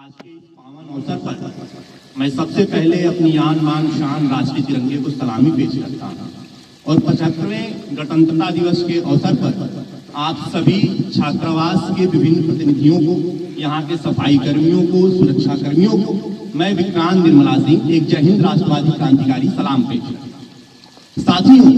आज के इस पावन अवसर पर मैं सबसे पहले अपनी आन बान शान राष्ट्रीय तिरंगे को सलामी पेश करता हूँ और 75वें गणतंत्रता दिवस के अवसर पर आप सभी छात्रावास के विभिन्न प्रतिनिधियों को, यहाँ के सफाई कर्मियों को, सुरक्षा कर्मियों को मैं विक्रांत निर्मला सिंह एक जय हिंद राष्ट्रवादी क्रांतिकारी सलाम पेश करता हूँ। साथियों,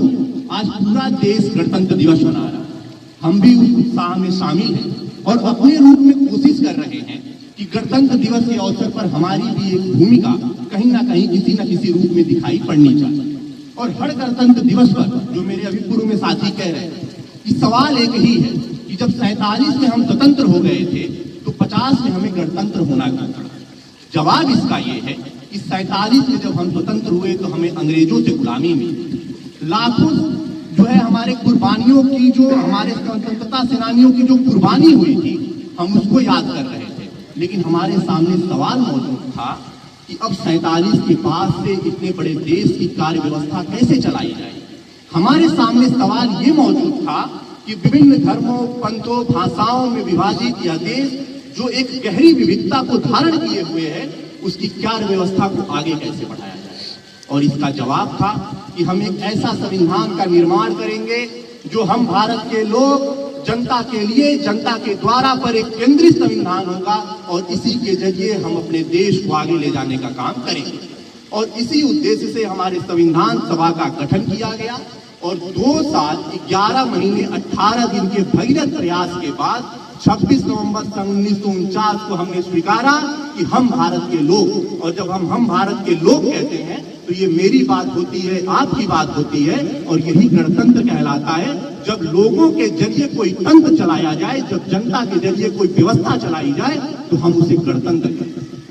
आज पूरा देश गणतंत्र दिवस मना रहा है। हम भी उस उत्साह में शामिल हैं और अपने रूप में कोशिश कर रहे हैं कि गणतंत्र दिवस के अवसर पर हमारी भी एक भूमिका कहीं ना कहीं किसी न किसी रूप में दिखाई पड़नी चाहिए। और हर गणतंत्र दिवस पर जो मेरे अभी पूर्व में साथी कह रहे हैं कि सवाल एक ही है कि जब 47 में हम स्वतंत्र हो गए थे तो 50 में हमें गणतंत्र होना क्यों था। जवाब इसका ये है कि 47 में जब हम स्वतंत्र हुए तो हमें अंग्रेजों से गुलामी मिली। लाखों जो है हमारे कुर्बानियों की, जो हमारे स्वतंत्रता सेनानियों की जो कुर्बानी हुई थी, हम उसको याद कर रहे थे। लेकिन हमारे सामने सवाल मौजूद था कि अब 47 के बाद से इतने बड़े देश की कार्य व्यवस्था कैसे चलाई जाए। हमारे सामने सवाल ये मौजूद था कि विभिन्न धर्मों, पंथों, भाषाओं में विभाजित यह देश जो एक गहरी विविधता को धारण किए हुए है, उसकी कार्य व्यवस्था को आगे कैसे बढ़ाया जाए। और इसका जवाब था कि हम एक ऐसा संविधान का निर्माण करेंगे जो हम भारत के लोग जनता के लिए, जनता के द्वारा पर एक केंद्रित संविधान होगा और इसी के जरिए हम अपने देश को आगे ले जाने का काम करेंगे। और इसी उद्देश्य से हमारे संविधान सभा का गठन किया गया और 2 साल 11 महीने 18 दिन के भगीरथ प्रयास के बाद 26 नवंबर 1949 को हमने स्वीकारा कि हम भारत के लोग, और जब हम भारत के लोग कहते हैं तो ये मेरी बात होती है, आपकी बात होती है, और यही गणतंत्र कहलाता है। जब लोगों के जरिए कोई तंत्र चलाया जाए, जब जनता के जरिए कोई व्यवस्था चलाई जाए तो हम उसे गणतंत्र कहते हैं।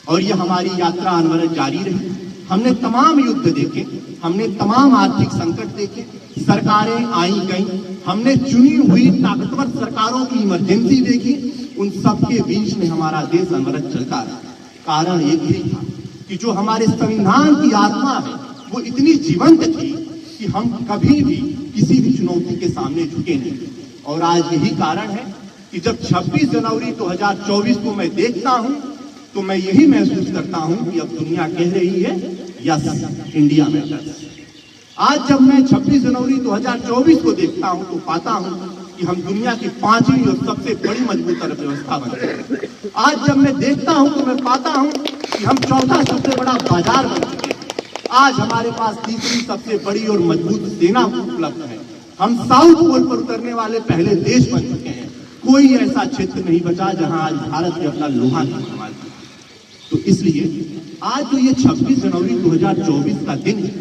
और ये हमारी यात्रा अनवरत जारी रही। हमने तमाम युद्ध देखे, हमने तमाम आर्थिक संकट देखे, सरकारें आई गई, हमने चुनी हुई ताकतवर सरकारों की इमरजेंसी देखी। उन सबके बीच में हमारा देश अनवरत चलता रहा। कारण एक ही था कि जो हमारे संविधान की आत्मा है वो इतनी जीवंत थी कि हम कभी भी किसी भी चुनौती के सामने झुके नहीं। और आज यही कारण है कि जब 26 जनवरी 2024 को मैं देखता हूं तो मैं यही महसूस करता हूं कि अब दुनिया कह रही है यस, इंडिया मैटर्स। आज जब मैं 26 जनवरी 2024 को देखता हूं तो पाता हूं कि हम दुनिया की 5वीं और सबसे बड़ी मजबूत अर्थव्यवस्था बन गए। आज जब मैं देखता हूं तो मैं पाता हूं कि हम 4था सबसे बड़ा बाजार बन चुके हैं। आज हमारे पास 3री सबसे बड़ी और मजबूत सेना उपलब्ध है। हम साउथ पोल पर उतरने वाले पहले देश बन चुके हैं। कोई ऐसा क्षेत्र नहीं बचा जहां आज भारत ने अपना लोहा नहीं इस्तेमाल किया। तो इसलिए आज जो ये 26 जनवरी 2024 का दिन है,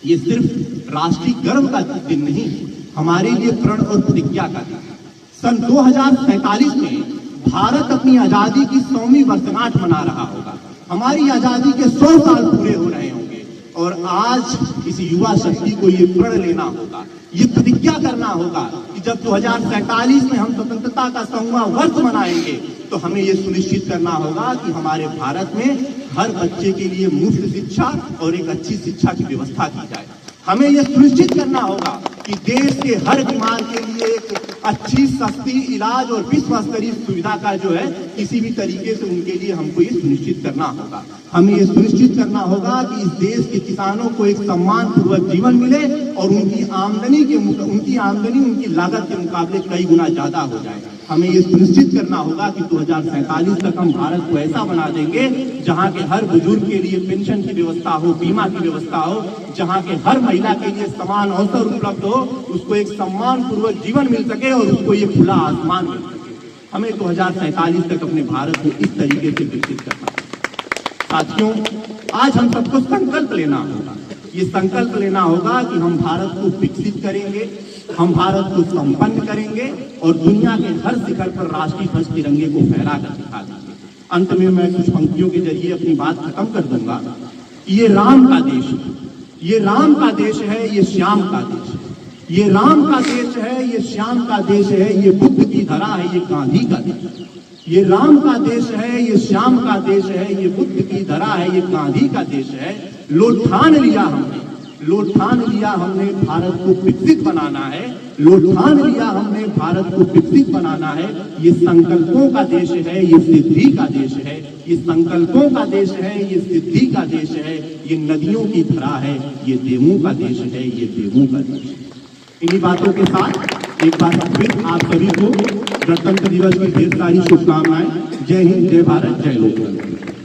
ये सिर्फ राष्ट्रीय गर्व का दिन नहीं, हमारे लिए प्रण और प्रतिज्ञा का दिन है। सन 2047 में भारत अपनी आजादी की 100वीं वर्षगांठ मना रहा होगा। हमारी आजादी के 100 साल पूरे हो रहे होंगे और आज इस युवा शक्ति को ये प्रण लेना होगा, ये प्रतिज्ञा करना होगा कि जब 2047 में हम स्वतंत्रता का 100वां वर्ष मनाएंगे तो हमें ये सुनिश्चित करना होगा कि हमारे भारत में हर बच्चे के लिए मुफ्त शिक्षा और एक अच्छी शिक्षा की व्यवस्था की जाए। हमें यह सुनिश्चित करना होगा कि देश के हर बीमार के लिए एक अच्छी, सस्ती इलाज और विश्व स्तरीय सुविधा का जो है किसी भी तरीके से उनके लिए हमको ये सुनिश्चित करना होगा। हमें ये सुनिश्चित करना होगा कि इस देश के किसानों को एक सम्मान पूर्वक जीवन मिले और उनकी आमदनी उनकी लागत के मुकाबले कई गुना ज्यादा हो जाए। हमें ये सुनिश्चित करना होगा कि 2047 तक हम भारत को ऐसा बना देंगे जहां के हर बुजुर्ग के लिए पेंशन की व्यवस्था हो, बीमा की व्यवस्था हो, जहां के हर महिला के लिए समान अवसर उपलब्ध हो, उसको एक सम्मान पूर्वक जीवन मिल सके और उसको ये खुला आसमान मिल सके। हमें 2047 तक अपने भारत को इस तरीके से विकसित करना है। साथियों, आज हम सबको संकल्प लेना होगा। ये संकल्प लेना होगा कि हम भारत को विकसित करेंगे, हम भारत को संपन्न करेंगे और दुनिया के हर शिखर पर राष्ट्रीय ध्वज तिरंगे को फहरा कर दिखा देंगे। अंत में मैं कुछ पंक्तियों के जरिए अपनी बात खत्म कर दूंगा। ये राम का देश है, ये राम का देश है, ये श्याम का देश है। ये राम का देश है, ये श्याम का देश है, ये बुद्ध की धरा है, ये गांधी का देश है। ये राम का देश है, ये श्याम का देश है, ये बुद्ध की धरा है, ये गांधी का देश है। लो ठान लिया हमने लो ठान लिया हमने भारत को विकसित बनाना है, लो ठान लिया हमने भारत को विकसित बनाना है। ये संकल्पों का देश है, ये सिद्धि का देश है, ये संकल्पों का देश है, ये सिद्धि का देश है, ये नदियों की धरा है, ये देवों का देश है, ये देवों का देश है। इन्हीं बातों के साथ एक बार फिर आप सभी को गणतंत्र दिवस की ढेर सारी शुभकामनाएं। जय हिंद, जय भारत, जय लोकतंत्र।